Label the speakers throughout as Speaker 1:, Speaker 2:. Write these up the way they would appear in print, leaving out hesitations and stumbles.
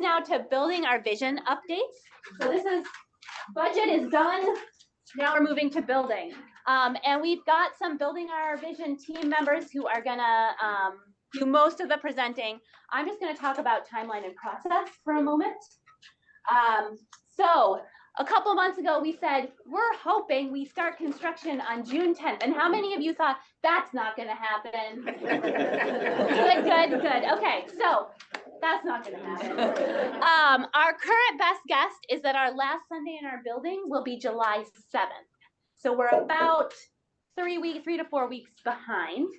Speaker 1: us now to building our vision updates. So this is, budget is done. Now we're moving to building. And we've got some building our vision team members who are gonna do most of the presenting. I'm just gonna talk about timeline and process for a moment. So a couple months ago, we said, we're hoping we start construction on June 10th. And how many of you thought that's not gonna happen? Good. Okay, so that's not gonna happen. Our current best guess is that our last Sunday in our building will be July 7th. So we're about 3 to 4 weeks behind.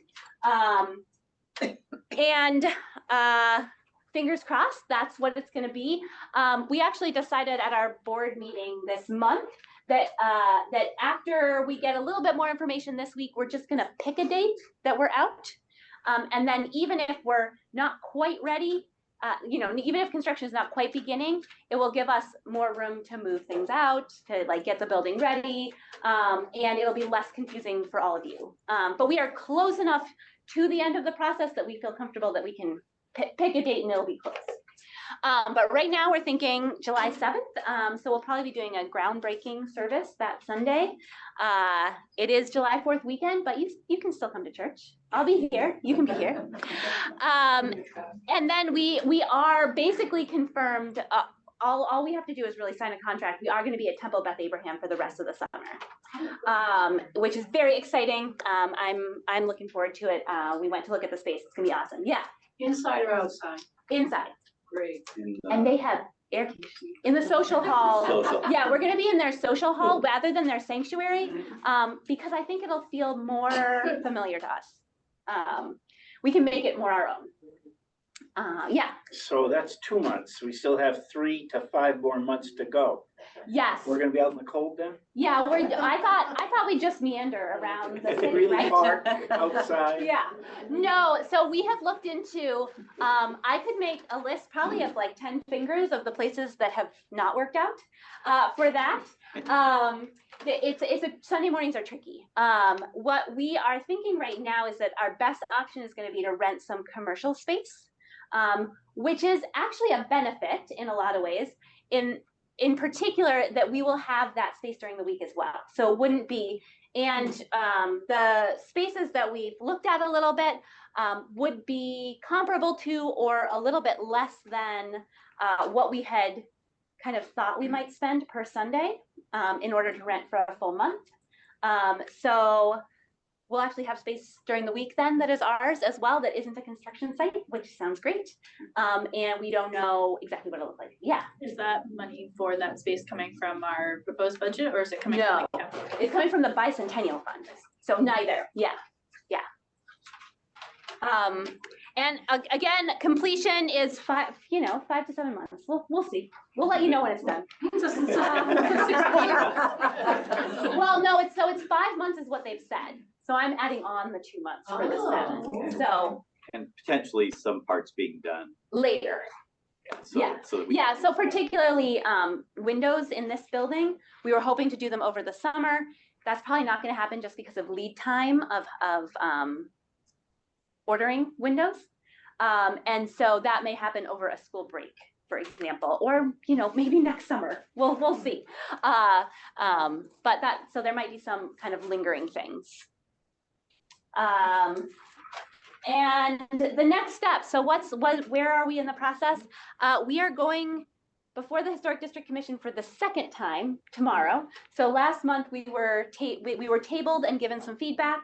Speaker 1: Fingers crossed, that's what it's going to be. We actually decided at our board meeting this month that after we get a little bit more information this week, we're just going to pick a date that we're out. And then even if we're not quite ready, even if construction is not quite beginning, it will give us more room to move things out, to like get the building ready, and it'll be less confusing for all of you. But we are close enough to the end of the process that we feel comfortable that we can pick a date and it'll be close. But right now we're thinking July 7th. So we'll probably be doing a groundbreaking service that Sunday. It is July 4th weekend, but you can still come to church. I'll be here, you can be here. And then we are basically confirmed, all we have to do is really sign a contract. We are going to be at Temple Beth Abraham for the rest of the summer, which is very exciting. I'm looking forward to it. We went to look at the space. It's gonna be awesome. Yeah.
Speaker 2: Inside or outside?
Speaker 1: Inside.
Speaker 2: Great.
Speaker 1: And they have air conditioning in the social hall. Yeah, we're gonna be in their social hall rather than their sanctuary, because I think it'll feel more familiar to us. We can make it more our own. Yeah.
Speaker 3: So that's 2 months. We still have 3 to 5 more months to go.
Speaker 1: Yes.
Speaker 3: We're gonna be out in the cold then?
Speaker 1: Yeah, I thought we'd just meander around the city,
Speaker 3: Really
Speaker 1: right?
Speaker 3: park outside?
Speaker 1: Yeah. No, so we have looked into, I could make a list probably of like 10 fingers of the places that have not worked out for that. Sunday mornings are tricky. What we are thinking right now is that our best option is going to be to rent some commercial space, which is actually a benefit in a lot of ways. In particular, that we will have that space during the week as well. So it wouldn't be, and the spaces that we've looked at a little bit would be comparable to or a little bit less than what we had kind of thought we might spend per Sunday in order to rent for a full month. So we'll actually have space during the week then that is ours as well, that isn't a construction site, which sounds great. And we don't know exactly what it'll look like. Yeah.
Speaker 4: Is that money for that space coming from our proposed budget, or is it coming from the capital?
Speaker 1: It's coming from the bicentennial fund. So neither. Yeah. And again, completion is 5 to 7 months. We'll see. We'll let you know when it's done. Well, no, it's 5 months is what they've said. So I'm adding on the 2 months for the 7. So
Speaker 5: and potentially some parts being done
Speaker 1: later. So particularly windows in this building, we were hoping to do them over the summer. That's probably not going to happen just because of lead time of ordering windows. And so that may happen over a school break, for example, or maybe next summer. We'll see. But so there might be some kind of lingering things. And the next step. So where are we in the process? We are going before the Historic District Commission for the second time tomorrow. So last month we were tabled and given some feedback.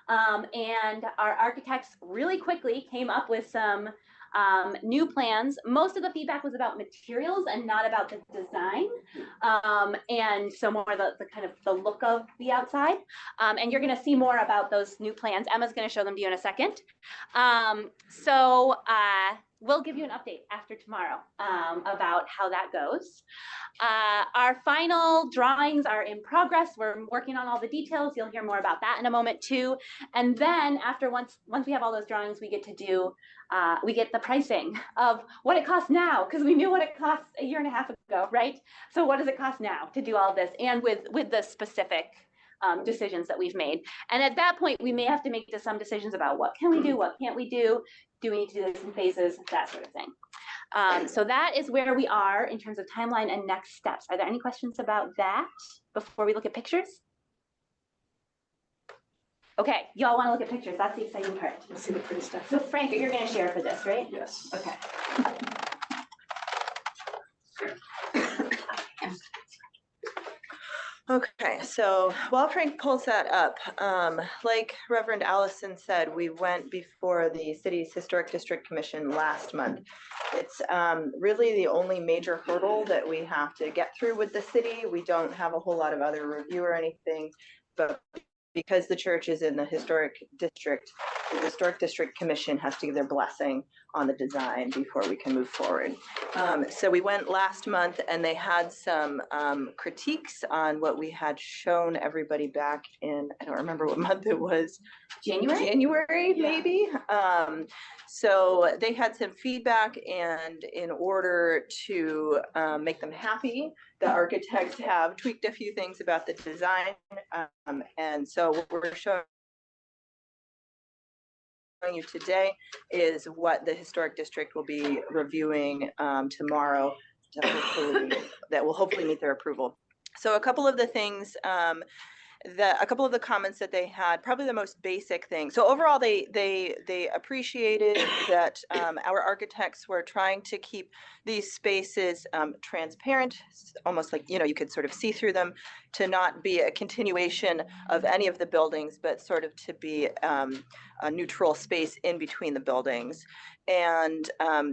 Speaker 1: And our architects really quickly came up with some new plans. Most of the feedback was about materials and not about the design. And so more the kind of the look of the outside. And you're going to see more about those new plans. Emma's going to show them to you in a second. We'll give you an update after tomorrow about how that goes. Our final drawings are in progress. We're working on all the details. You'll hear more about that in a moment too. And then once we have all those drawings, we get to do, we get the pricing of what it costs now, because we knew what it costs a year and a half ago, right? So what does it cost now to do all this, and with the specific decisions that we've made. And at that point, we may have to make some decisions about what can we do, what can't we do, do we need to do this in phases, that sort of thing. So that is where we are in terms of timeline and next steps. Are there any questions about that before we look at pictures? Okay, y'all want to look at pictures. That's the exciting part.
Speaker 2: Let's see the pretty stuff.
Speaker 1: So Frank, you're going to share for this, right?
Speaker 3: Yes.
Speaker 1: Okay.
Speaker 6: Okay, so while Frank pulls that up, like Reverend Allison said, we went before the city's Historic District Commission last month. It's really the only major hurdle that we have to get through with the city. We don't have a whole lot of other review or anything, but because the church is in the Historic District, the Historic District Commission has to give their blessing on the design before we can move forward. So we went last month and they had some critiques on what we had shown everybody back in, I don't remember what month it was. January, maybe. So they had some feedback, and in order to make them happy, the architects have tweaked a few things about the design. And so what we're showing you today is what the Historic District will be reviewing tomorrow that will hopefully meet their approval. So a couple of the things a couple of the comments that they had, probably the most basic thing. So overall, they appreciated that our architects were trying to keep these spaces transparent, almost like, you could sort of see through them, to not be a continuation of any of the buildings, but sort of to be a neutral space in between the buildings. And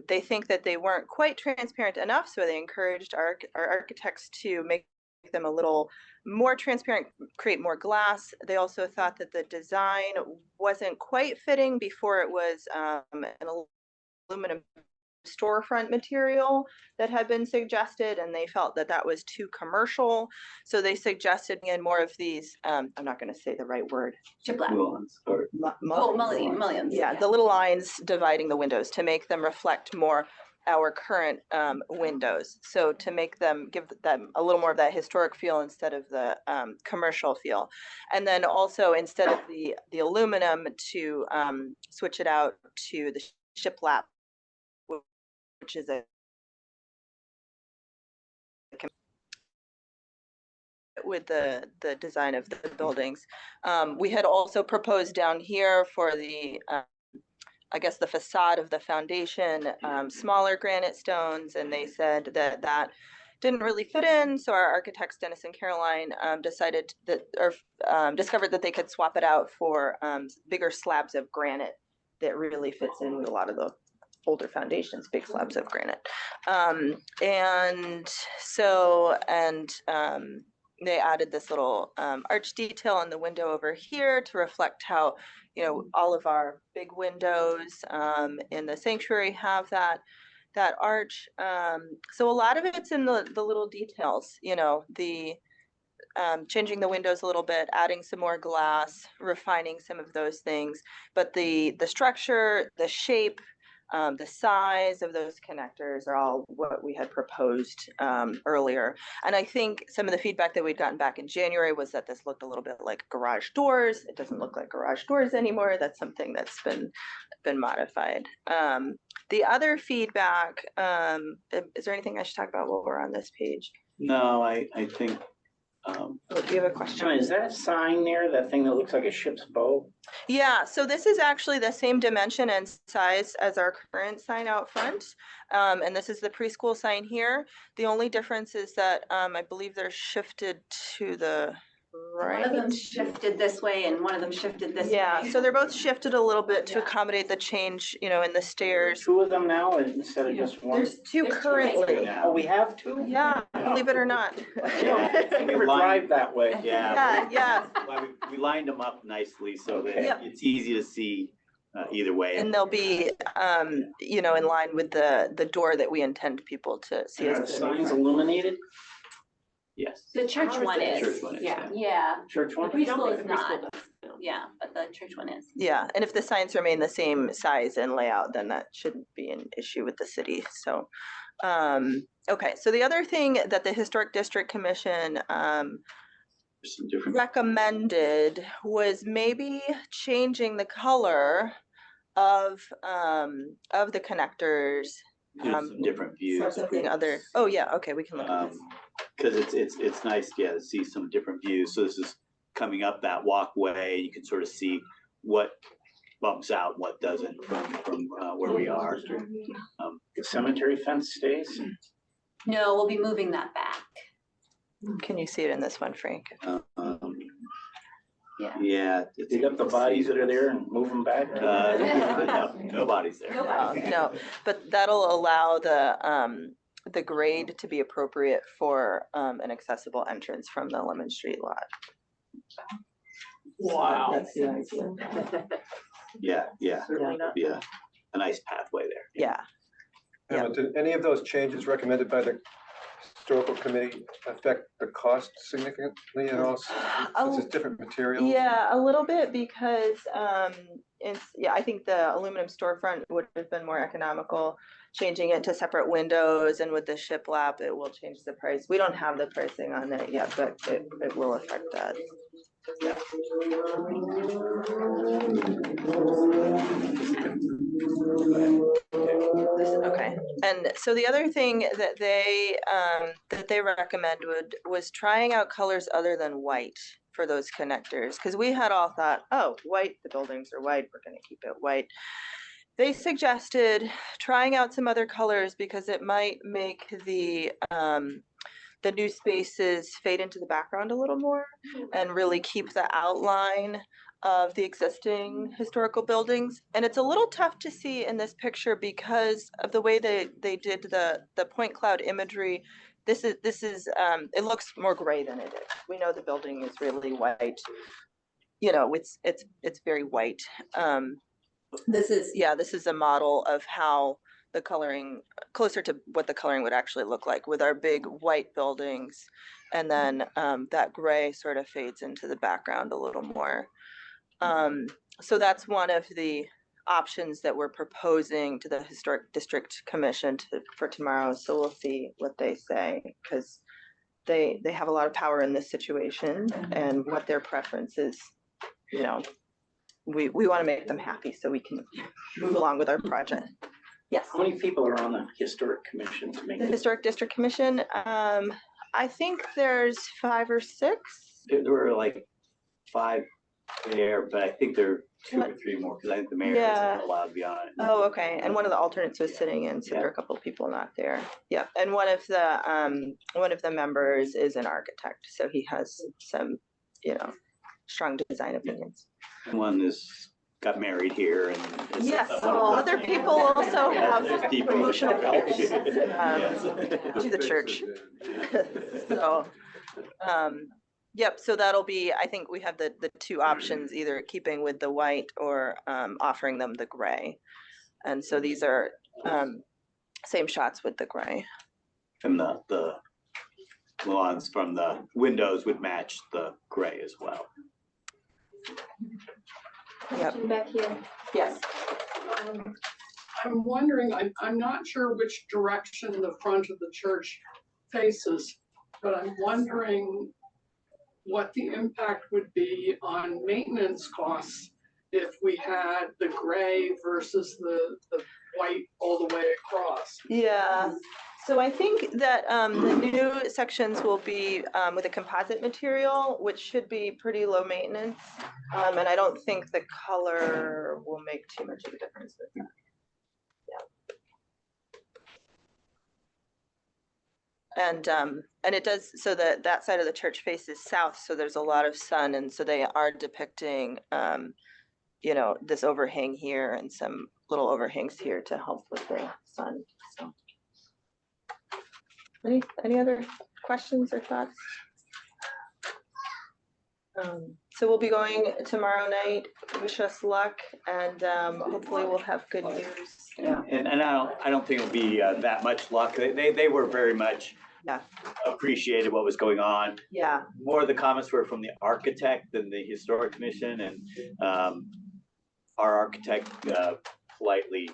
Speaker 6: they think that they weren't quite transparent enough, so they encouraged our architects to make them a little more transparent, create more glass. They also thought that the design wasn't quite fitting before it was an aluminum storefront material that had been suggested, and they felt that that was too commercial. So they suggested in more of these, I'm not going to say the right word.
Speaker 1: Shiplap.
Speaker 6: Mullions. Yeah, the little lines dividing the windows to make them reflect more our current windows. So to make them, give them a little more of that historic feel instead of the commercial feel. And then also, instead of the aluminum, to switch it out to the shiplap, which is with the design of the buildings. We had also proposed down here for the I guess the facade of the foundation, smaller granite stones, and they said that that didn't really fit in. So our architects, Dennis and Caroline, decided that, or discovered that they could swap it out for bigger slabs of granite that really fits in with a lot of the older foundations, big slabs of granite. And so, they added this little arch detail on the window over here to reflect how, all of our big windows in the sanctuary have that arch. So a lot of it's in the little details, the changing the windows a little bit, adding some more glass, refining some of those things. But the structure, the shape, the size of those connectors are all what we had proposed earlier. And I think some of the feedback that we'd gotten back in January was that this looked a little bit like garage doors. It doesn't look like garage doors anymore. That's something that's been modified. The other feedback, is there anything I should talk about while we're on this page?
Speaker 5: No, I think,
Speaker 6: Oh, do you have a question?
Speaker 3: Is that a sign there, that thing that looks like a ship's bow?
Speaker 6: Yeah, so this is actually the same dimension and size as our current sign out front. And this is the preschool sign here. The only difference is that I believe they're shifted to the right.
Speaker 1: One of them shifted this way and one of them shifted this way.
Speaker 6: Yeah, so they're both shifted a little bit to accommodate the change, in the stairs.
Speaker 3: Two of them now instead of just one?
Speaker 6: There's two
Speaker 1: There's two
Speaker 6: currently.
Speaker 5: Yeah.
Speaker 3: Oh, we have two?
Speaker 6: Yeah, believe it or not.
Speaker 3: I never drive that way.
Speaker 5: yeah.
Speaker 6: Yeah.
Speaker 5: Well, we lined them up nicely so that
Speaker 6: Yep.
Speaker 5: it's easy to see either way.
Speaker 6: And they'll be, in line with the door that we intend people to see.
Speaker 3: Are the signs illuminated?
Speaker 5: Yes.
Speaker 1: The church one
Speaker 5: The
Speaker 1: is.
Speaker 5: church one is,
Speaker 1: Yeah.
Speaker 3: Church
Speaker 1: The
Speaker 3: one?
Speaker 1: preschool is not. Yeah, but the church one is.
Speaker 6: Yeah, and if the signs remain the same size and layout, then that shouldn't be an issue with the city. So, okay. So the other thing that the Historic District Commission
Speaker 5: Some different,
Speaker 6: recommended was maybe changing the color of the connectors.
Speaker 5: there's some different views.
Speaker 6: Something other, oh yeah, okay, we can look at this.
Speaker 5: Cause it's nice, yeah, to see some different views. So this is coming up that walkway. You can sort of see what bumps out, what doesn't from where we are.
Speaker 3: The cemetery fence stays?
Speaker 1: No, we'll be moving that back.
Speaker 6: Can you see it in this one, Frank?
Speaker 1: Yeah.
Speaker 5: Yeah.
Speaker 3: Dig up the bodies that are there and move them back?
Speaker 5: No, nobody's there.
Speaker 6: No, but that'll allow the grade to be appropriate for an accessible entrance from the Lemon Street lot.
Speaker 2: Wow.
Speaker 6: That's the idea.
Speaker 5: Yeah,
Speaker 6: Yeah.
Speaker 5: be a nice pathway there.
Speaker 6: Yeah,
Speaker 7: Emma, did any of those changes recommended by the historical committee affect the cost significantly at all? Since it's different materials?
Speaker 6: yeah, a little bit because I think the aluminum storefront would have been more economical. Changing it to separate windows and with the shiplap, it will change the price. We don't have the pricing on it yet, but it will affect that. Okay, and so the other thing that they recommend was trying out colors other than white for those connectors, because we had all thought, oh, white, the buildings are white, we're gonna keep it white. They suggested trying out some other colors because it might make the new spaces fade into the background a little more and really keep the outline of the existing historical buildings. And it's a little tough to see in this picture because of the way they did the point cloud imagery. This is it looks more gray than it is. We know the building is really white. You know, it's very white. This is a model of how the coloring, closer to what the coloring would actually look like with our big white buildings. And then that gray sort of fades into the background a little more. So that's one of the options that we're proposing to the Historic District Commission for tomorrow. So we'll see what they say, because they have a lot of power in this situation and what their preference is, you know. We want to make them happy so we can move along with our project. Yes.
Speaker 3: How many people are on the historic commission to make
Speaker 6: The
Speaker 3: this?
Speaker 6: Historic District Commission, I think there's 5 or 6.
Speaker 5: There were like 5 there, but I think there are 2 or 3 more because I think the mayor
Speaker 6: Yeah.
Speaker 5: isn't allowed to be on it.
Speaker 6: Oh, okay. And one of the alternates was sitting in, so there are a couple of people not there. Yeah. And one of the members is an architect, so he has some, you know, strong design opinions.
Speaker 5: One got married here and. is
Speaker 6: Yes,
Speaker 5: one of
Speaker 6: well,
Speaker 5: the-
Speaker 6: other people also have
Speaker 5: There's people.
Speaker 6: emotional connections
Speaker 5: Yes.
Speaker 6: to the church. So, yep, so that'll be, I think we have the 2 options, either keeping with the white or offering them the gray. And so these are same shots with the gray.
Speaker 5: And the lawns from the windows would match the gray as well.
Speaker 6: Yep.
Speaker 1: Back here.
Speaker 6: Yes.
Speaker 2: I'm wondering, I'm not sure which direction the front of the church faces, but I'm wondering what the impact would be on maintenance costs if we had the gray versus the white all the way across.
Speaker 6: Yeah. So I think that the new sections will be with a composite material, which should be pretty low maintenance. And I don't think the color will make too much of a difference with that. Yeah. And it does, so that side of the church faces south, so there's a lot of sun, and so they are depicting you know, this overhang here and some little overhangs here to help with the sun. So. Any other questions or thoughts? So we'll be going tomorrow night. Wish us luck, and hopefully we'll have good news.
Speaker 5: Yeah, and I don't think it'll be that much luck. They were very much appreciated what was going on.
Speaker 6: Yeah.
Speaker 5: More of the comments were from the architect than the historic commission, and our architect politely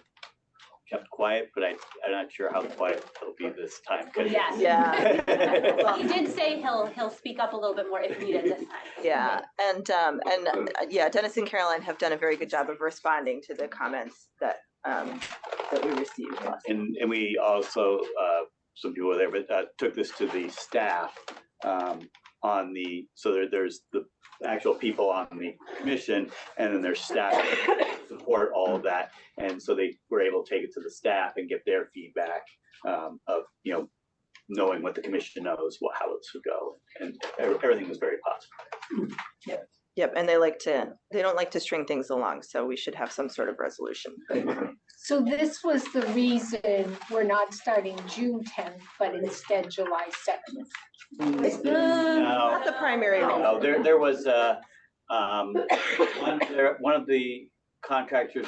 Speaker 5: kept quiet, but I'm not sure how quiet it'll be this time. 'Cause-
Speaker 1: Yes.
Speaker 6: Yeah.
Speaker 1: He did say he'll speak up a little bit more if needed this time.
Speaker 6: Yeah, yeah, Dennis and Caroline have done a very good job of responding to the comments that we received last.
Speaker 5: And we also, some people were there, but took this to the staff so there's the actual people on the commission, and then there's staff that support all of that. And so they were able to take it to the staff and get their feedback of, knowing what the commission knows, how it should go. And everything was very positive.
Speaker 6: Yep, and they don't like to string things along, so we should have some sort of resolution.
Speaker 8: So this was the reason we're not starting June 10th, but instead July 7th.
Speaker 5: No.
Speaker 6: Not the primary reason.
Speaker 5: No, there was one of the contractors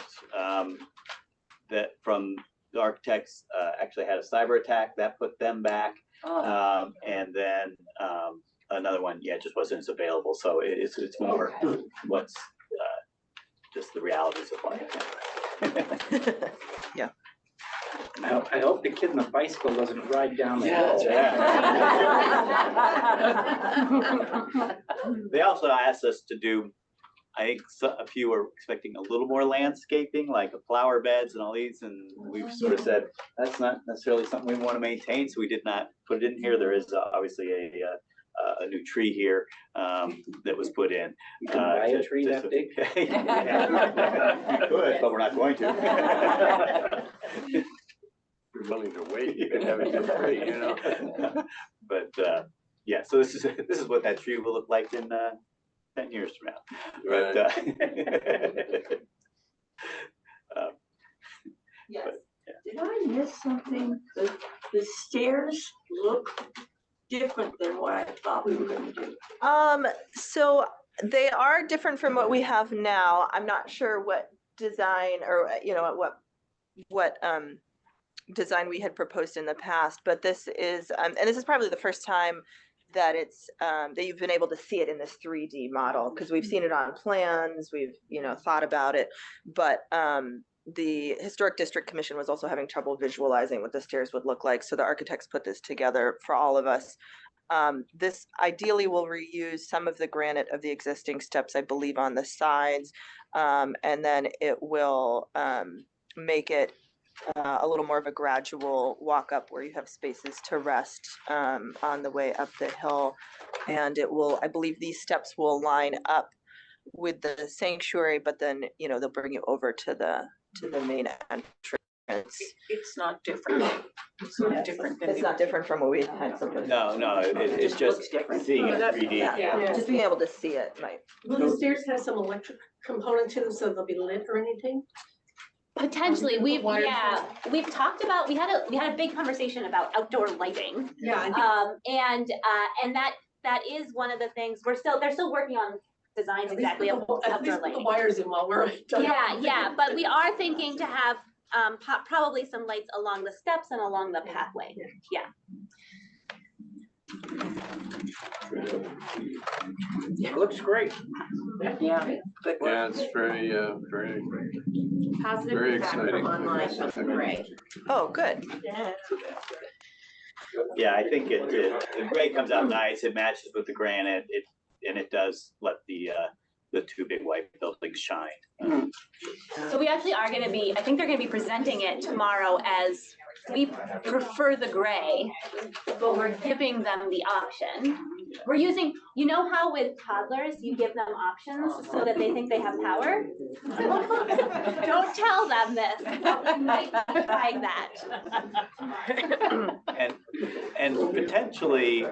Speaker 5: that from the architects actually had a cyber attack that put them back. And then another one, just wasn't as available. So it's more what's just the realities of life.
Speaker 6: Yeah.
Speaker 3: I hope the kid on the bicycle doesn't ride down the
Speaker 2: Yeah.
Speaker 3: hill.
Speaker 5: They also asked us to do, I think a few were expecting a little more landscaping, like flower beds and all these, and we've sort of said, that's not necessarily something we want to maintain, so we did not put it in here. There is obviously a new tree here that was put in.
Speaker 3: You can buy a tree
Speaker 5: just-
Speaker 3: that big?
Speaker 5: Yeah. We could, but we're not going to.
Speaker 7: You're willing to wait, you can have it for free,
Speaker 5: But so this is what that tree will look like in 10 years from now. But
Speaker 6: Yes.
Speaker 9: Did I miss something? The stairs look different than what I thought we were gonna do.
Speaker 6: So they are different from what we have now. I'm not sure what design or, what design we had proposed in the past, but this is, and this is probably the first time that that you've been able to see it in this 3D model, because we've seen it on plans, we've, thought about it, but the Historic District Commission was also having trouble visualizing what the stairs would look like, so the architects put this together for all of us. This ideally will reuse some of the granite of the existing steps, I believe, on the sides, and then it will make it a little more of a gradual walk up where you have spaces to rest on the way up the hill. And it will, I believe these steps will line up with the sanctuary, but then, they'll bring you over to the main entrance.
Speaker 9: It's not different. It's not different than.
Speaker 6: It's not different from what we had something.
Speaker 5: No, it's just
Speaker 9: looks different.
Speaker 5: seeing it in 3D.
Speaker 6: Yeah, just being able to see it might.
Speaker 10: Will the stairs have some electric component to them so they'll be lit or anything?
Speaker 1: Potentially, we've
Speaker 2: Wires.
Speaker 1: talked about, we had a big conversation about outdoor lighting.
Speaker 10: Yeah,
Speaker 1: And that is one of the things, they're still working on designs exactly of
Speaker 10: At
Speaker 1: outdoor
Speaker 10: least put the
Speaker 1: lighting.
Speaker 10: wires in while we're done.
Speaker 1: Yeah, but we are thinking to have probably some lights along the steps and along the pathway. Yeah.
Speaker 3: It looks great.
Speaker 9: Yeah. But
Speaker 7: Yeah, it's very,
Speaker 9: positive
Speaker 7: very
Speaker 9: feedback from
Speaker 7: exciting.
Speaker 9: online was great.
Speaker 6: Oh, good.
Speaker 5: Yeah, I think the gray comes out nice, it matches with the granite, and it does let the two big white buildings shine.
Speaker 1: So we actually are gonna be, I think they're gonna be presenting it tomorrow as, we prefer the gray, but we're giving them the option. We're using, how with toddlers, you give them options so that they think they have power? Don't tell them this, you might be trying that.
Speaker 5: And potentially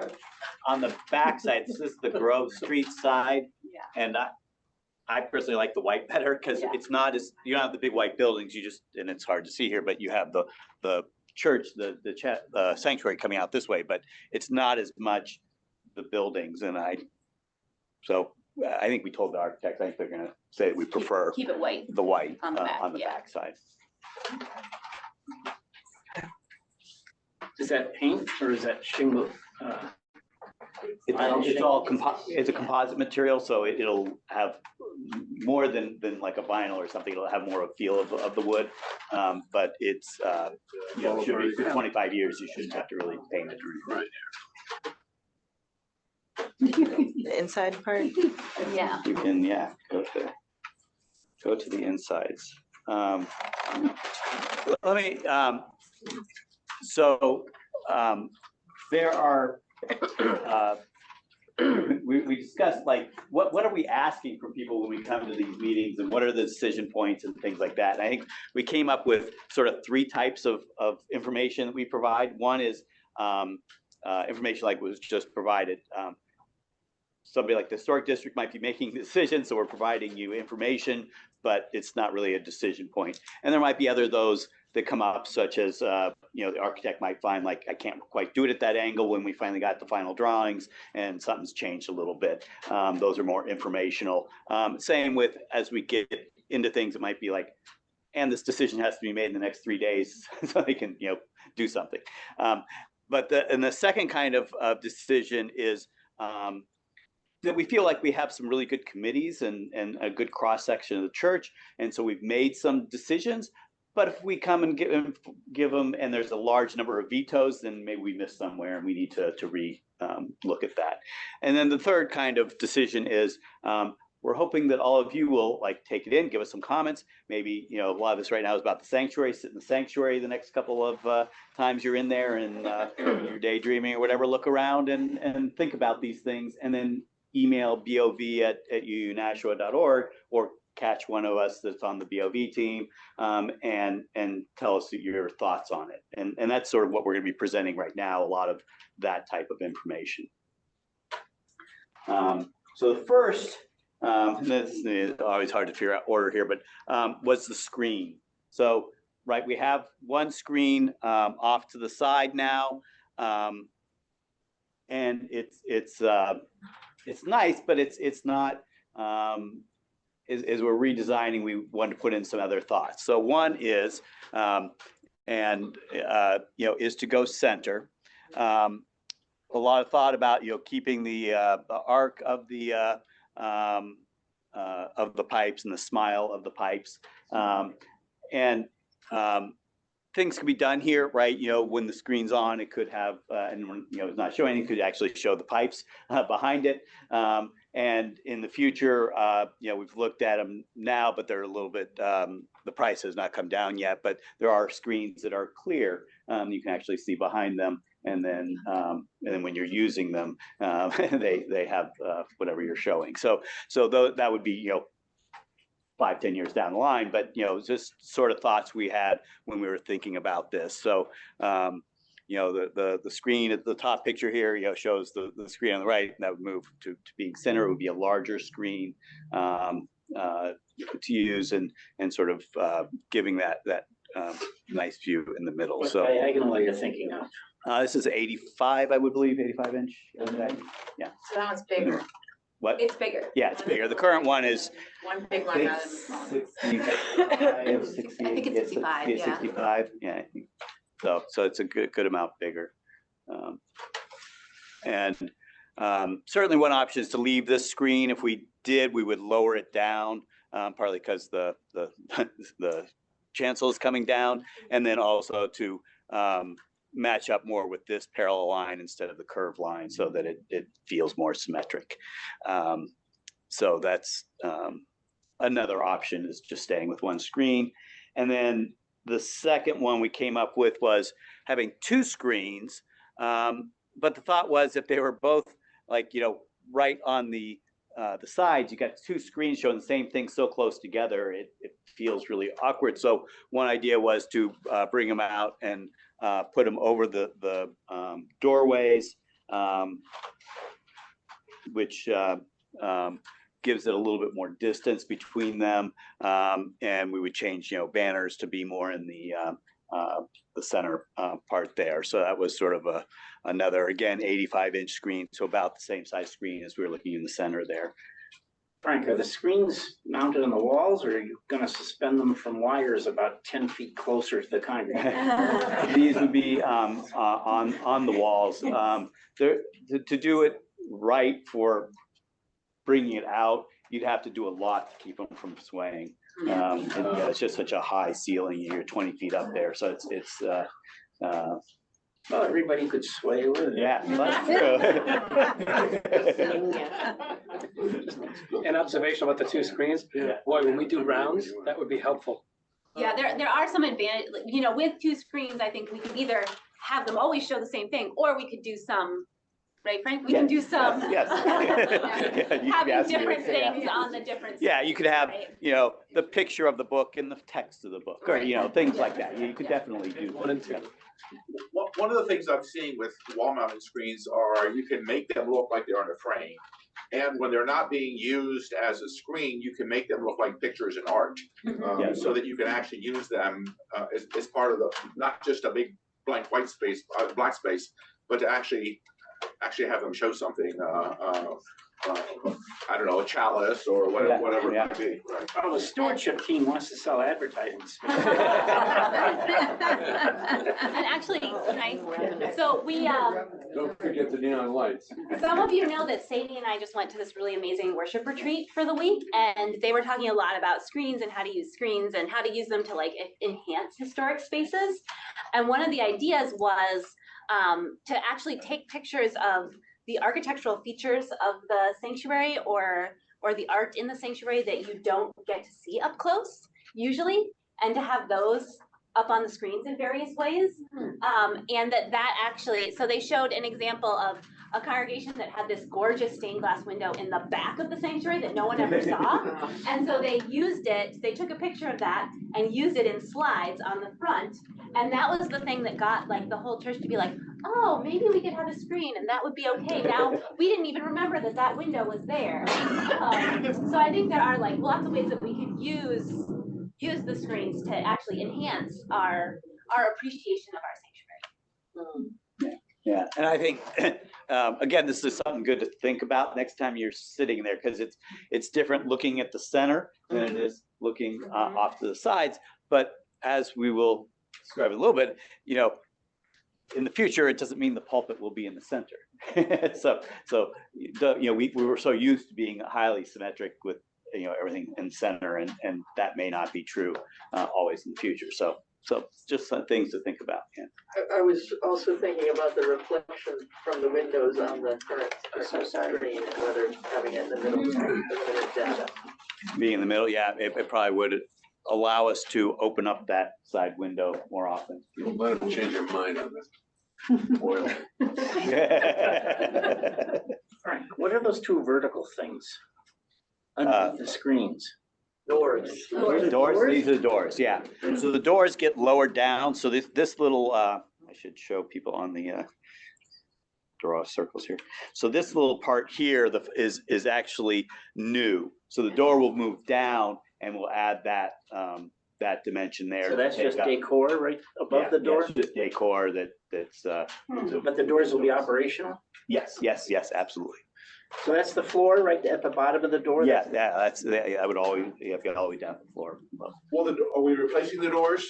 Speaker 5: on the backside, this is the Grove Street side. And I personally like the white better because it's not as, you don't have the big white buildings, and it's hard to see here, but you have the church, the sanctuary coming out this way, but it's not as much the buildings. And I think we told the architect, I think they're gonna say we prefer
Speaker 1: Keep it white.
Speaker 5: the white
Speaker 1: On the back,
Speaker 5: on the
Speaker 1: yeah.
Speaker 5: backside.
Speaker 3: Is that paint or is that shingle?
Speaker 5: It's all it's a composite material, so it'll have more than like a vinyl or something. It'll have more of a feel of the wood. But it's, you know, should be for 25 years, you shouldn't have to really paint it or anything.
Speaker 6: The inside part.
Speaker 1: Yeah.
Speaker 5: You can, yeah, go to the insides. Let me, there are, we discussed like, what are we asking from people when we come to these meetings, and what are the decision points and things like that? And I think we came up with sort of 3 types of information that we provide. One is information like was just provided. Somebody like the historic district might be making decisions, so we're providing you information, but it's not really a decision point. And there might be those that come up, such as, you know, the architect might find like, I can't quite do it at that angle when we finally got the final drawings and something's changed a little bit. Those are more informational. Same with, as we get into things, it might be like, and this decision has to be made in the next 3 days so they can, you know, do something. But the second kind of decision is, that we feel like we have some really good committees and a good cross section of the church, and so we've made some decisions. But if we come and give them, and there's a large number of vetoes, then maybe we missed somewhere, and we need to look at that. And then the third kind of decision is, we're hoping that all of you will like take it in, give us some comments. Maybe, you know, a lot of this right now is about the sanctuary. Sit in the sanctuary the next couple of times you're in there, and you're daydreaming or whatever. Look around and think about these things, and then email bov@uunashua.org, or catch one of us that's on the BOV team, and tell us your thoughts on it. And that's sort of what we're going to be presenting right now, a lot of that type of information. So the first, this is always hard to figure out order here, but was the screen. So, right, we have one screen off to the side now, and it's nice, but it's not, as we're redesigning, we want to put in some other thoughts. So one is, you know, is to go center. A lot of thought about, you know, keeping the arc of the pipes and the smile of the pipes. Things can be done here, right? You know, when the screen's on, it could have, and when, you know, it's not showing, it could actually show the pipes behind it. And in the future, you know, we've looked at them now, but they're a little bit, the price has not come down yet, but there are screens that are clear. You can actually see behind them. And then when you're using them, they have whatever you're showing. So that would be, you know, 5-10 years down the line, but, you know, just sort of thoughts we had when we were thinking about this. So, you know, the screen at the top picture here, you know, shows the screen on the right, and that would move to being center. It would be a larger screen to use, and sort of giving that nice view in the middle.
Speaker 3: What
Speaker 5: so
Speaker 3: diagonal are you thinking of?
Speaker 5: This is 85, I would believe, 85 inch. Yeah.
Speaker 4: So that one's bigger.
Speaker 5: What?
Speaker 4: It's bigger.
Speaker 5: Yeah, it's bigger. The current one is
Speaker 4: One big one rather than small.
Speaker 5: 65, 68.
Speaker 4: I think it's 65, yeah.
Speaker 5: 65, yeah. I think. So it's a good amount bigger. Certainly one option is to leave this screen. If we did, we would lower it down, partly because the chancel is coming down, and then also to match up more with this parallel line instead of the curved line, so that it feels more symmetric. So that's another option, is just staying with one screen. And then the second one we came up with was having 2 screens. But the thought was, if they were both, like, you know, right on the sides, you got 2 screens showing the same thing so close together, it feels really awkward. So one idea was to bring them out and put them over the doorways, which gives it a little bit more distance between them, and we would change, you know, banners to be more in the center part there. So that was sort of another, again, 85-inch screen, so about the same size screen as we were looking in the center there.
Speaker 3: Frank, are the screens mounted on the walls, or are you going to suspend them from wires about 10 feet closer to the congregation?
Speaker 5: These would be on the walls. To do it right for bringing it out, you'd have to do a lot to keep them from swaying. And, it's just such a high ceiling, you're 20 feet up there, so it's
Speaker 3: Well, everybody could sway with it.
Speaker 5: yeah, that's true.
Speaker 11: An observation about the two screens.
Speaker 5: Yeah.
Speaker 11: Boy, when we do rounds, that would be helpful.
Speaker 1: Yeah, there are some advantage, with two screens, I think we could either have them always show the same thing, or we could do some, right, Frank? We can do some.
Speaker 5: Yes. Yeah, you could
Speaker 1: Having
Speaker 5: ask me
Speaker 1: different
Speaker 5: to- yeah.
Speaker 1: things on the different.
Speaker 5: Yeah, you could have,
Speaker 1: right?
Speaker 5: the picture of the book and the text of the book, or, things like that. You could definitely do.
Speaker 11: One and two.
Speaker 12: One of the things I'm seeing with wall mounted screens are you can make them look like they're in a frame. And when they're not being used as a screen, you can make them look like pictures and art.
Speaker 5: Yeah.
Speaker 12: So that you can actually use them as part of not just a big blank white space, black space, but to actually have them show something, I don't know, a chalice or whatever it might be. Right?
Speaker 3: Oh, the stewardship team wants to sell advertising space.
Speaker 1: And actually, right, so we,
Speaker 7: Don't forget the neon lights.
Speaker 1: some of you know that Sadie and I just went to this really amazing worship retreat for the week, and they were talking a lot about screens and how to use screens and how to use them to enhance historic spaces. And one of the ideas was to actually take pictures of the architectural features of the sanctuary or the art in the sanctuary that you don't get to see up close usually, and to have those up on the screens in various ways. And that actually, so they showed an example of a congregation that had this gorgeous stained glass window in the back of the sanctuary that no one ever saw. And so they they took a picture of that and used it in slides on the front. And that was the thing that got the whole church to be like, oh, maybe we could have a screen and that would be okay. Now, we didn't even remember that window was there. So I think there are lots of ways that we could use the screens to actually enhance our appreciation of our sanctuary.
Speaker 5: Yeah, and I think, again, this is something good to think about next time you're sitting there, because it's different looking at the center than it is looking off to the sides. But as we will describe a little bit, in the future, it doesn't mean the pulpit will be in the center. We were so used to being highly symmetric with everything in the center, and that may not be true always in the future. So just some things to think about. Yeah.
Speaker 9: I was also thinking about the reflection from the windows on the current screen, and whether having it in the middle is data.
Speaker 5: Being in the middle, yeah, it probably would allow us to open up that side window more often.
Speaker 7: Don't let them change your mind on this. Oil.
Speaker 3: Frank, what are those two vertical things underneath the screens?
Speaker 9: Doors.
Speaker 5: Doors, these are the doors, yeah. So the doors get lowered down. So this little, I should show people on the, draw circles here. So this little part here is actually new. So the door will move down and we'll add that dimension there.
Speaker 3: So that's just decor right above the door?
Speaker 5: It's just decor that's.
Speaker 3: But the doors will be operational?
Speaker 5: Yes, absolutely.
Speaker 3: So that's the floor right at the bottom of the door?
Speaker 5: Yeah, I would always, get all the way down to the floor.
Speaker 12: Well, are we replacing the doors?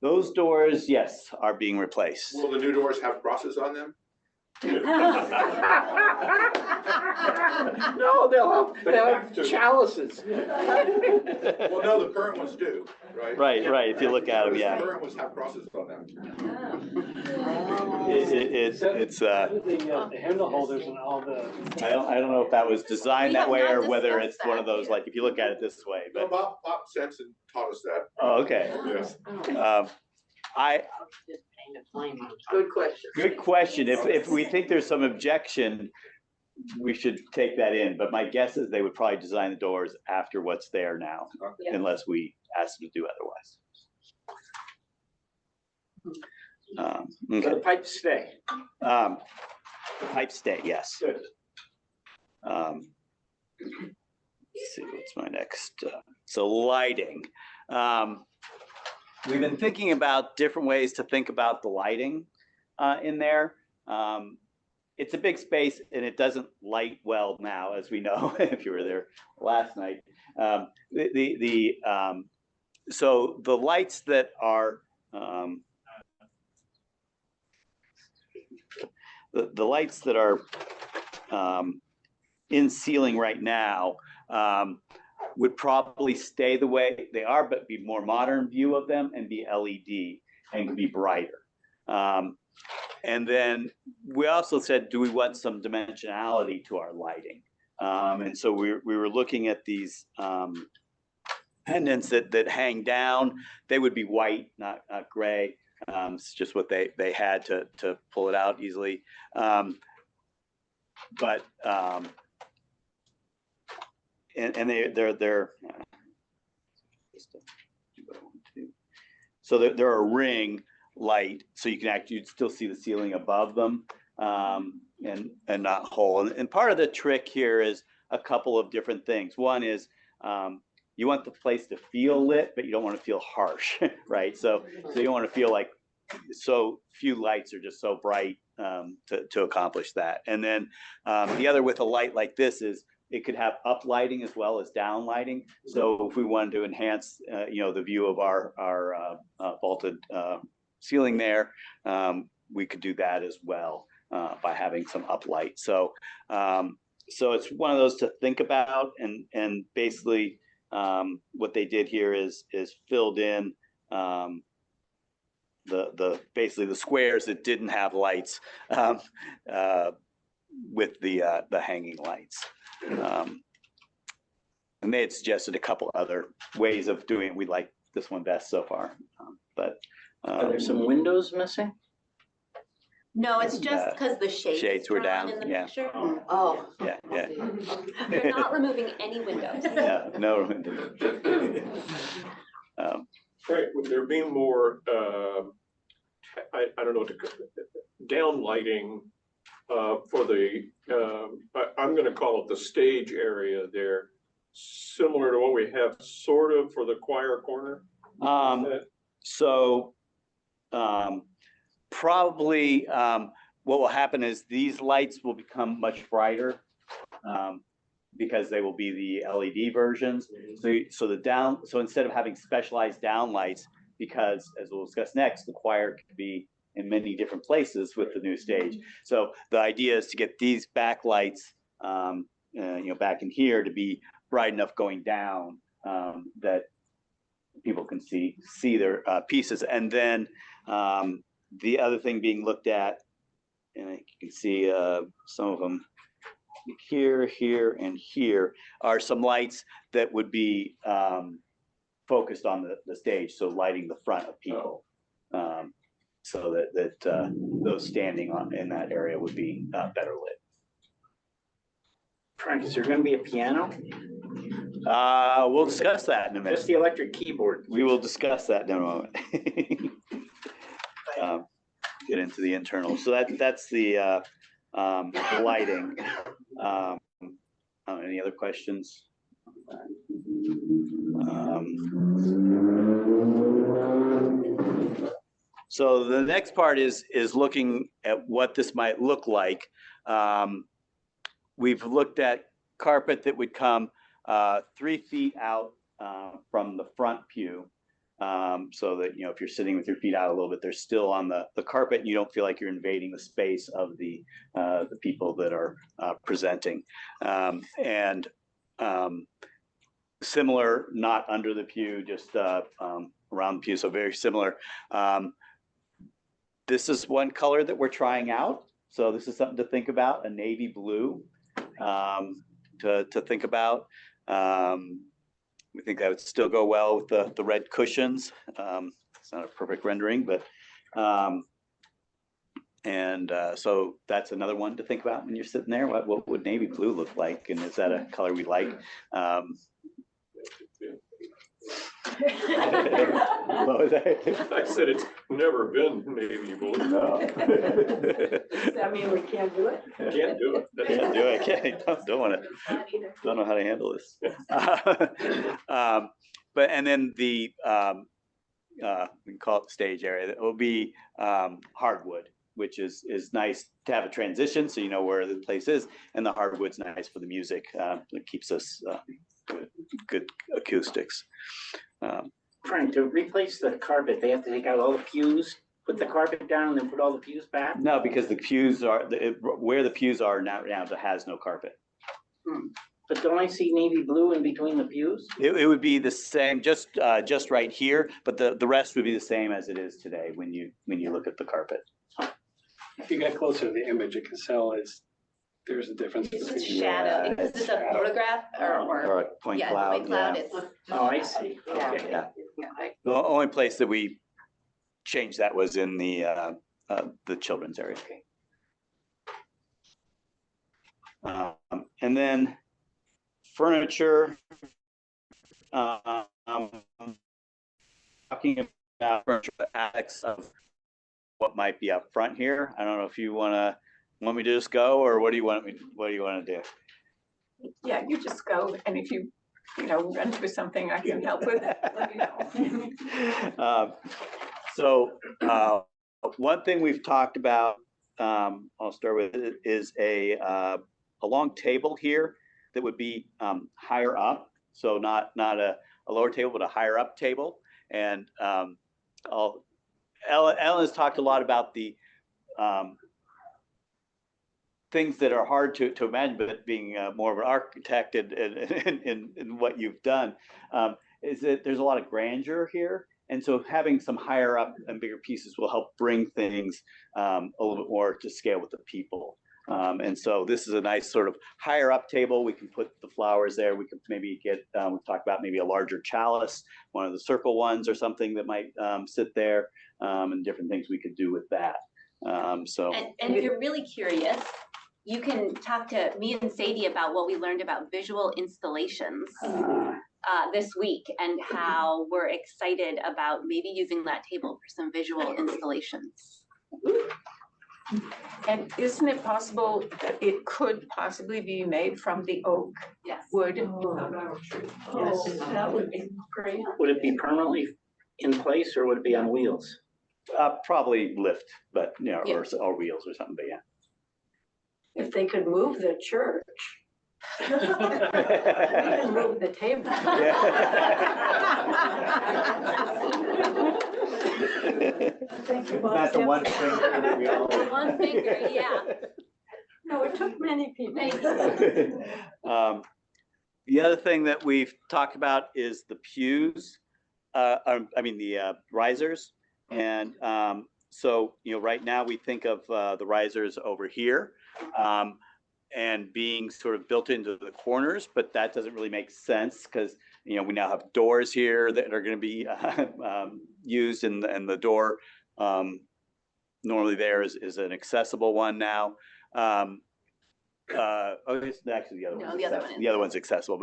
Speaker 5: Those doors, yes, are being replaced.
Speaker 12: Will the new doors have crosses on them?
Speaker 3: No, they'll have chalices.
Speaker 12: Well, no, the current ones do, right?
Speaker 5: Right, if you look at them, yeah.
Speaker 12: The current ones have crosses on them.
Speaker 5: It's
Speaker 11: The handle holders and all the.
Speaker 5: I don't know if that was designed
Speaker 1: We
Speaker 5: that
Speaker 1: have
Speaker 5: way
Speaker 1: not
Speaker 5: or whether
Speaker 1: discussed
Speaker 5: it's one of
Speaker 1: that,
Speaker 5: those, like, if you look at it this way,
Speaker 12: No,
Speaker 5: but,
Speaker 12: Bob Sampson taught us that.
Speaker 5: oh, okay.
Speaker 12: Yes.
Speaker 9: Good question.
Speaker 5: Good question. If we think there's some objection, we should take that in, but my guess is they would probably design the doors after what's there now,
Speaker 1: Yeah.
Speaker 5: unless we ask them to do otherwise.
Speaker 3: So
Speaker 5: Okay.
Speaker 3: the pipes stay.
Speaker 5: The pipes stay, yes.
Speaker 3: Good.
Speaker 5: Let's see, what's my next? So lighting. We've been thinking about different ways to think about the lighting in there. It's a big space and it doesn't light well now, as we know, if you were there last night. So the lights that are the lights that are in ceiling right now would probably stay the way they are, but be more modern view of them and be LED and could be brighter. And then we also said, do we want some dimensionality to our lighting? And so we were looking at these pendants that hang down. They would be white, not gray. It's just what they had to pull it out easily. But they're so they're a ring light, so you can actually still see the ceiling above them, and not whole. And part of the trick here is a couple of different things. One is you want the place to feel lit, but you don't want to feel harsh, right? So you don't want to feel like so few lights are just so bright to accomplish that. And then the other with a light like this is it could have up lighting as well as down lighting. So if we wanted to enhance, the view of our vaulted ceiling there, we could do that as well by having some up light. So it's one of those to think about, and basically what they did here is filled in basically the squares that didn't have lights with the hanging lights. And they had suggested a couple other ways of doing it. We like this one best so far, but
Speaker 3: are there some windows missing?
Speaker 1: No, it's just because the
Speaker 5: shades were
Speaker 1: drawn
Speaker 5: down,
Speaker 1: in the
Speaker 5: yeah.
Speaker 1: picture.
Speaker 9: Oh.
Speaker 5: Yeah.
Speaker 1: They're not removing any windows.
Speaker 5: Yeah, no windows.
Speaker 13: Right, would there be more, I don't know, down lighting for the, I'm gonna call it the stage area there, similar to what we have sort of for the choir corner?
Speaker 5: Probably what will happen is these lights will become much brighter because they will be the LED versions. So instead of having specialized down lights, because as we'll discuss next, the choir could be in many different places with the new stage. So the idea is to get these backlights, back in here to be bright enough going down that people can see their pieces. And then the other thing being looked at, and you can see some of them here, and here, are some lights that would be focused on the stage, so lighting the front of people, so that those standing in that area would be better lit.
Speaker 3: Frank, is there going to be a piano?
Speaker 5: We'll discuss that in a minute.
Speaker 3: Just the electric keyboard.
Speaker 5: We will discuss that in a moment. Get into the internal. So that's the lighting. Any other questions? So the next part is looking at what this might look like. We've looked at carpet that would come 3 feet out from the front pew, so that if you're sitting with your feet out a little bit, they're still on the carpet, and you don't feel like you're invading the space of the people that are presenting. And similar, not under the pew, just around the pew, so very similar. This is one color that we're trying out, so this is something to think about, a navy blue. To think about. We think that would still go well with the red cushions. It's not a perfect rendering, but so that's another one to think about when you're sitting there. What would navy blue look like, and is that a color we like? What was that?
Speaker 13: I said it's never been navy blue.
Speaker 5: No.
Speaker 10: Does that mean we can't do it?
Speaker 13: Can't do it.
Speaker 5: Can't do it. Don't want to. Don't know how to handle this. And then the we can call it the stage area. That will be hardwood, which is nice to have a transition, so you know where the place is, and the hardwood's nice for the music. It keeps us good acoustics.
Speaker 3: Frank, to replace the carpet, they have to take out all the pews, put the carpet down and then put all the pews back?
Speaker 5: No, because the pews are, where the pews are now, it has no carpet.
Speaker 3: But don't I see navy blue in between the pews?
Speaker 5: It would be the same, just right here, but the rest would be the same as it is today when you look at the carpet.
Speaker 11: If you get closer to the image, you can tell there's a difference
Speaker 4: It's a
Speaker 11: between.
Speaker 4: shadow, because it's a photograph
Speaker 5: Or a point
Speaker 4: yeah,
Speaker 5: cloud,
Speaker 4: point cloud,
Speaker 5: yeah.
Speaker 4: it's.
Speaker 3: Oh, I see. Okay.
Speaker 5: Yeah. The only place that we changed that was in the children's area. And then furniture, talking about furniture, the attics of what might be up front here. I don't know if you want me to just go, or what do you want to do?
Speaker 10: Yeah, you just go, and if you run into something I can help with, let me know.
Speaker 5: So one thing we've talked about, I'll start with, is a long table here that would be higher up. So not a lower table, but a higher up table. And Ellen has talked a lot about the things that are hard to imagine, but being more of an architect in what you've done, is that there's a lot of grandeur here. And so having some higher up and bigger pieces will help bring things a little bit more to scale with the people. And so this is a nice sort of higher up table. We can put the flowers there. We could maybe get, we've talked about maybe a larger chalice, one of the circle ones or something that might sit there, and different things we could do with that.
Speaker 1: And if you're really curious, you can talk to me and Sadie about what we learned about visual installations this week, and how we're excited about maybe using that table for some visual installations.
Speaker 10: And isn't it possible that it could possibly be made from the oak wood? Yes, that would be great.
Speaker 3: Would it be permanently in place or would it be on wheels?
Speaker 5: Probably lift, but or wheels or something, but yeah.
Speaker 10: If they could move the church. We can move the table.
Speaker 5: That's the one finger that we all.
Speaker 1: One finger, yeah.
Speaker 10: No, it took many people.
Speaker 5: The other thing that we've talked about is the pews, the risers. And so, right now we think of the risers over here and being sort of built into the corners, but that doesn't really make sense because, we now have doors here that are going to be used, and the door normally there is an accessible one now. It's actually the other one. The other one's accessible,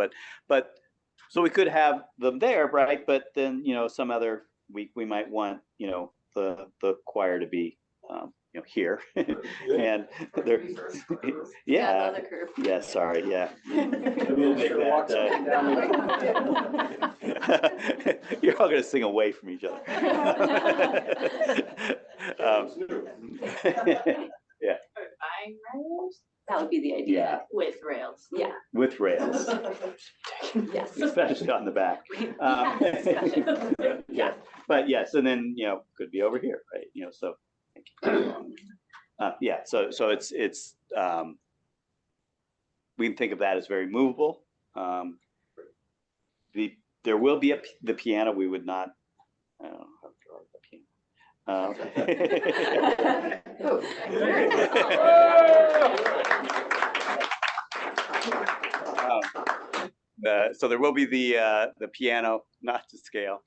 Speaker 5: but so we could have them there, right? But then, some other week we might want, the choir to be, here, and there, yeah, yeah, sorry, yeah. We'll make that, you're all gonna sing away from each other. Yeah.
Speaker 1: That would be the idea.
Speaker 5: Yeah.
Speaker 4: With rails.
Speaker 1: Yeah.
Speaker 5: With rails.
Speaker 1: Yes.
Speaker 5: Especially on the back. Yeah. But yes, and then, could be over here, right? So. Yeah, so it's we can think of that as very movable. There will be the piano. We would not. I don't know how to draw the piano. So there will be the piano, not to scale.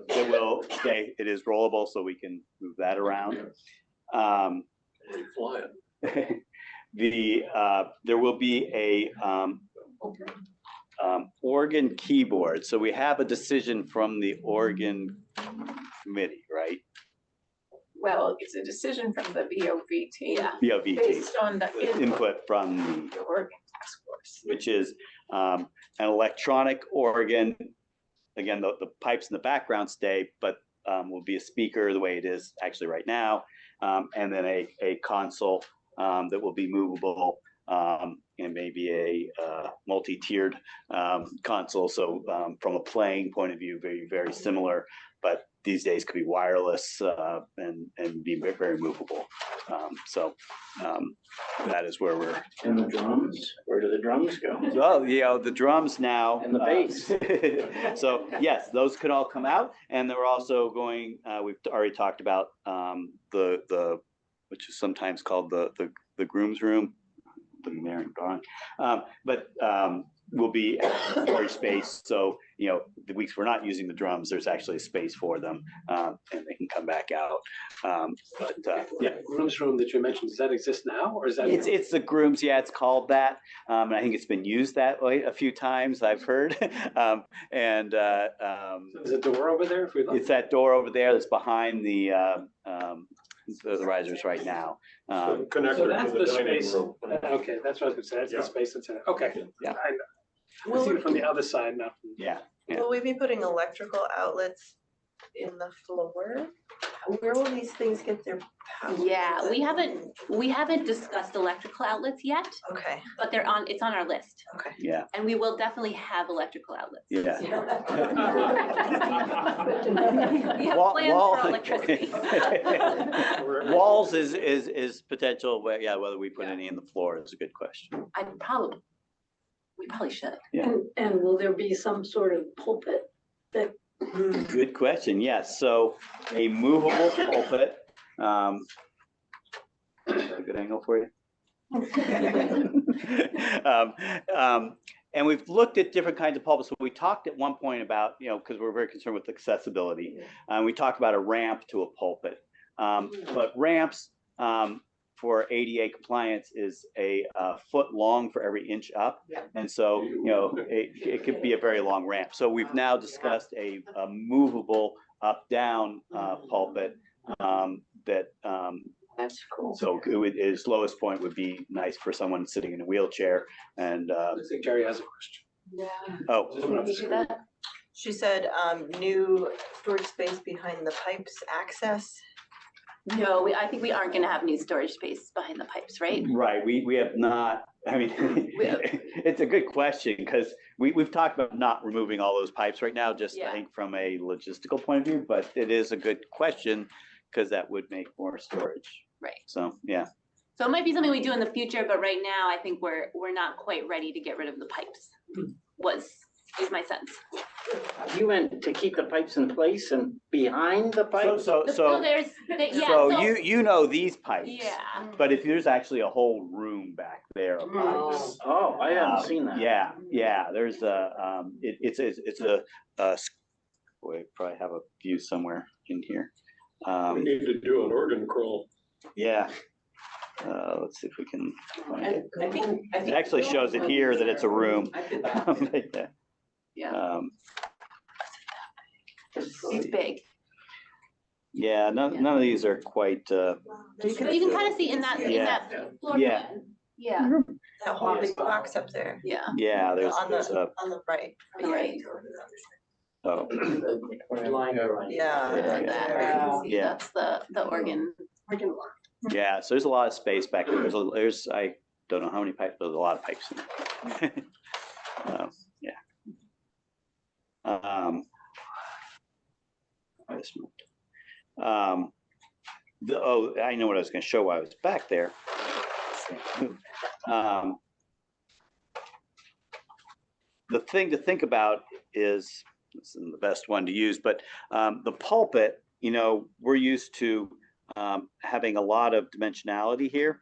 Speaker 5: It will stay. It is rollable, so we can move that around. There will be a organ keyboard. So we have a decision from the organ committee, right?
Speaker 10: Well, it's a decision from the VOVT.
Speaker 1: Yeah.
Speaker 5: VOVT.
Speaker 10: Based on the
Speaker 5: input from
Speaker 10: the organ task force.
Speaker 5: Which is an electronic organ. Again, the pipes in the background stay, but will be a speaker the way it is actually right now, and then a console that will be movable, and maybe a multi-tiered console. So from a playing point of view, very, very similar, but these days could be wireless, and be very, very movable. That is where we're.
Speaker 3: And the drums, where do the drums go?
Speaker 5: Well, the drums now.
Speaker 3: And the bass.
Speaker 5: So yes, those could all come out, and then we're also going, we've already talked about, the, which is sometimes called the groom's room. There and gone. But will be storage space. So, the weeks we're not using the drums, there's actually a space for them, and they can come back out.
Speaker 11: Yeah, groom's room that you mentioned, does that exist now, or is that?
Speaker 5: It's the grooms, yeah, it's called that. And I think it's been used that way a few times, I've heard.
Speaker 11: So there's a door over there?
Speaker 5: It's that door over there that's behind the risers right now.
Speaker 13: So connector
Speaker 11: So that's
Speaker 13: to
Speaker 11: the
Speaker 13: the dining
Speaker 11: space.
Speaker 13: room.
Speaker 11: Okay, that's what I was gonna say, that's
Speaker 13: Yeah.
Speaker 11: the space that's in it, okay.
Speaker 5: Yeah.
Speaker 11: I see it from the other side now.
Speaker 5: Yeah.
Speaker 6: Will we be putting electrical outlets in the floor? Where will these things get their power?
Speaker 1: Yeah, we haven't discussed electrical outlets yet,
Speaker 6: Okay,
Speaker 1: but it's on our list.
Speaker 6: okay.
Speaker 5: Yeah.
Speaker 1: And we will definitely have electrical outlets.
Speaker 5: Yeah.
Speaker 1: We have plans for electricity.
Speaker 5: Walls is potential, whether we put any in the floor is a good question.
Speaker 1: We probably should.
Speaker 5: Yeah.
Speaker 10: And will there be some sort of pulpit that?
Speaker 5: Good question, yes. So a movable pulpit. Is that a good angle for you? And we've looked at different kinds of pulpits. So we talked at one point about, because we're very concerned with accessibility. We talked about a ramp to a pulpit. But ramps for ADA compliance is a foot long for every inch up. And so, it could be a very long ramp. So we've now discussed a movable up-down pulpit that
Speaker 10: That's cool.
Speaker 5: so its lowest point would be nice for someone sitting in a wheelchair and,
Speaker 11: I think Jerry has a question.
Speaker 10: Yeah.
Speaker 5: oh,
Speaker 1: Can you do that?
Speaker 6: She said, new storage space behind the pipes access.
Speaker 1: No, I think we aren't gonna have new storage space behind the pipes, right?
Speaker 5: right, we have not, I mean, it's a good question because we've talked about not removing all those pipes right now, just I
Speaker 1: Yeah.
Speaker 5: think from a logistical point of view, but it is a good question because that would make more storage.
Speaker 1: Right.
Speaker 5: So, yeah.
Speaker 1: So it might be something we do in the future, but right now I think we're not quite ready to get rid of the pipes. Is my sense.
Speaker 3: You meant to keep the pipes in place and behind the pipes?
Speaker 5: So
Speaker 1: there's, yeah.
Speaker 5: So you know these pipes.
Speaker 1: Yeah.
Speaker 5: But if there's actually a whole room back there of pipes.
Speaker 3: Oh, I haven't seen that.
Speaker 5: Yeah, there's it's a, we probably have a view somewhere in here.
Speaker 13: We need to do an organ crawl.
Speaker 5: Yeah. Let's see if we can find it.
Speaker 10: I think.
Speaker 5: It actually shows it here that it's a room.
Speaker 1: Yeah. It's big.
Speaker 5: Yeah, none of these are quite,
Speaker 1: But you can kind of see in that floor
Speaker 5: Yeah.
Speaker 1: plan. Yeah,
Speaker 6: That whole big box up there.
Speaker 1: yeah.
Speaker 5: yeah, there's,
Speaker 6: On
Speaker 5: a
Speaker 6: the right.
Speaker 1: Right.
Speaker 5: oh,
Speaker 6: Yeah.
Speaker 5: Yeah.
Speaker 1: That's the organ block.
Speaker 5: yeah, so there's a lot of space back there. There's I don't know how many pipes, but there's a lot of pipes in there. Yeah. I just moved. I know what I was going to show while I was back there. The thing to think about is, this isn't the best one to use, but the pulpit, we're used to having a lot of dimensionality here.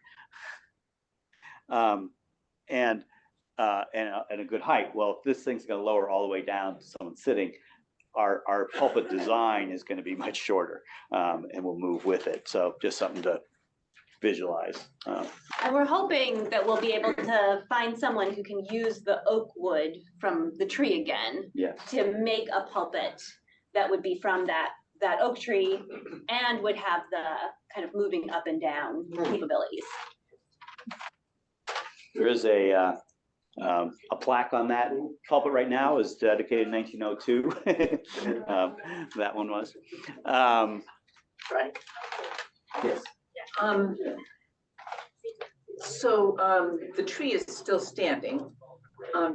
Speaker 5: And a good height. Well, if this thing's going to lower all the way down to someone sitting, our pulpit design is going to be much shorter, and we'll move with it. So just something to visualize.
Speaker 1: And we're hoping that we'll be able to find someone who can use the oak wood from the tree again
Speaker 5: Yes.
Speaker 1: to make a pulpit that would be from that oak tree and would have the kind of moving up and down capabilities.
Speaker 5: There is a plaque on that pulpit right now, is dedicated in 1902. That one was.
Speaker 10: Right.
Speaker 5: Yes.
Speaker 10: So, the tree is still standing.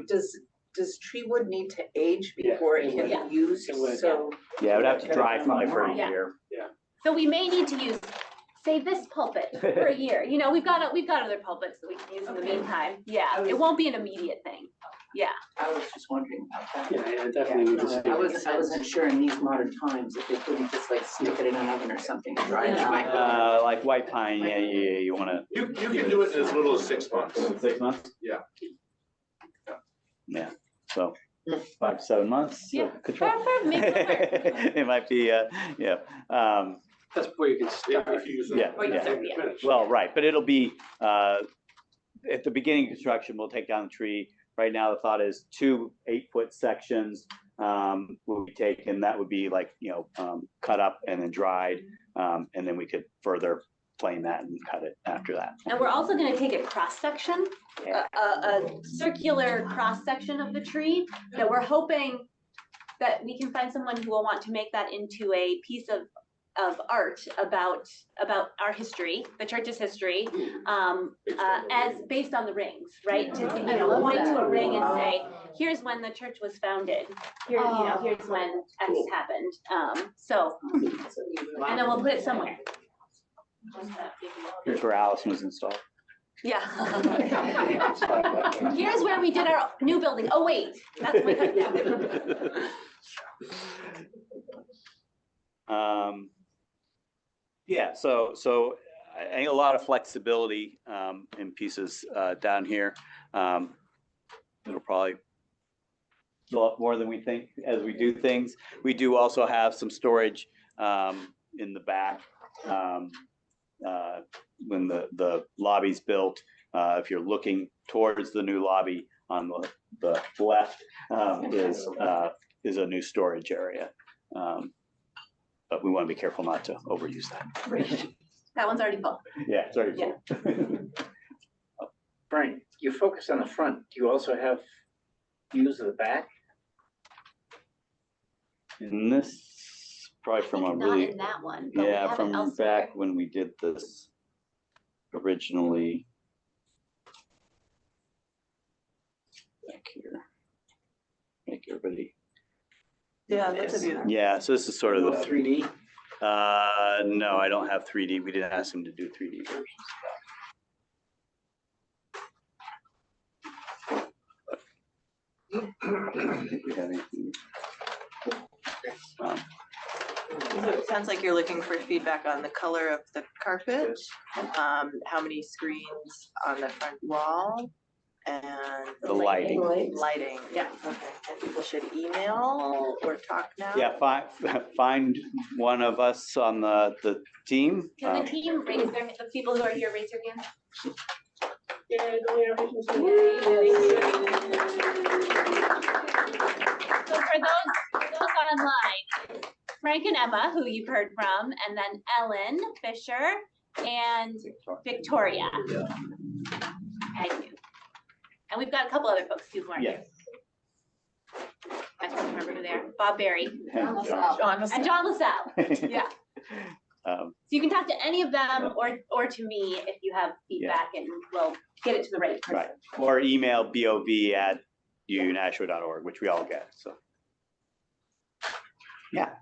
Speaker 10: Does tree wood need to age before it can be used?
Speaker 11: it would.
Speaker 10: So
Speaker 5: Yeah, I would have to dry fly for a
Speaker 1: Yeah.
Speaker 5: year.
Speaker 1: So we may need to use, say, this pulpit for a year. You know, we've got other pulpits that we can use in the meantime. Yeah, it won't be an immediate thing. Yeah.
Speaker 9: I was just wondering about that.
Speaker 11: Yeah, definitely need to see.
Speaker 9: I wasn't sure in these modern times if they couldn't just like stick it in an oven or something and dry it out.
Speaker 5: Like white pine, yeah, you wanna.
Speaker 12: You can do it in as little as 6 months.
Speaker 5: 6 months?
Speaker 12: Yeah.
Speaker 5: Yeah, so 5 to 7 months.
Speaker 1: Yeah.
Speaker 5: Control.
Speaker 1: Make it work.
Speaker 5: It might be, yeah,
Speaker 11: That's before you can start.
Speaker 12: If you use it.
Speaker 5: yeah,
Speaker 1: Or you
Speaker 5: yeah.
Speaker 1: start, yeah.
Speaker 5: Well, right, but it'll be, at the beginning of construction, we'll take down the tree. Right now, the thought is 2 8-foot sections will be taken. That would be like, cut up and then dried. And then we could further plane that and cut it after that.
Speaker 1: And we're also gonna take a cross-section, a circular cross-section of the tree that we're hoping that we can find someone who will want to make that into a piece of art about our history, the church's history, as based on the rings, right? To, point to a ring and say, here's when the church was founded. Here, here's when X happened. And then we'll put it somewhere.
Speaker 5: Here's where Allison was installed.
Speaker 1: Yeah. Here's where we did our new building. Oh, wait, that's my cut now.
Speaker 5: Yeah, so I think a lot of flexibility in pieces down here. It'll probably fill up more than we think as we do things. We do also have some storage in the back when the lobby's built. If you're looking towards the new lobby on the left is a new storage area. But we want to be careful not to overuse that.
Speaker 1: That one's already full.
Speaker 5: Yeah, it's already full.
Speaker 3: Brian, you focus on the front. Do you also have views of the back?
Speaker 5: And this probably from a
Speaker 1: Not
Speaker 5: really,
Speaker 1: in that one. But we
Speaker 5: yeah,
Speaker 1: have it
Speaker 5: from
Speaker 1: elsewhere.
Speaker 5: back when we did this originally. Back here. Make everybody.
Speaker 6: Yeah, that's a view.
Speaker 5: Yeah, so this is sort of the
Speaker 3: 3D?
Speaker 5: No, I don't have 3D. We didn't ask him to do 3D versions. We have anything?
Speaker 6: So it sounds like you're looking for feedback on the color of the carpet, how many screens on the front wall, and
Speaker 5: The lighting.
Speaker 6: Lighting, yeah, okay. And people should email or talk now?
Speaker 5: Yeah, find one of us on the team.
Speaker 1: Can the team raise the people who are here raise their hands? So for those online, Frank and Emma, who you've heard from, and then Ellen Fisher and Victoria. Thank you. And we've got a couple other folks too who aren't here. I don't remember who they are. Bob Berry.
Speaker 5: John LaSalle.
Speaker 1: And John LaSalle, yeah.
Speaker 5: Um,
Speaker 1: So you can talk to any of them or to me if you have feedback and we'll get it to the right person.
Speaker 5: Right, or email bov@unashua.org, which we all get, so. Yeah,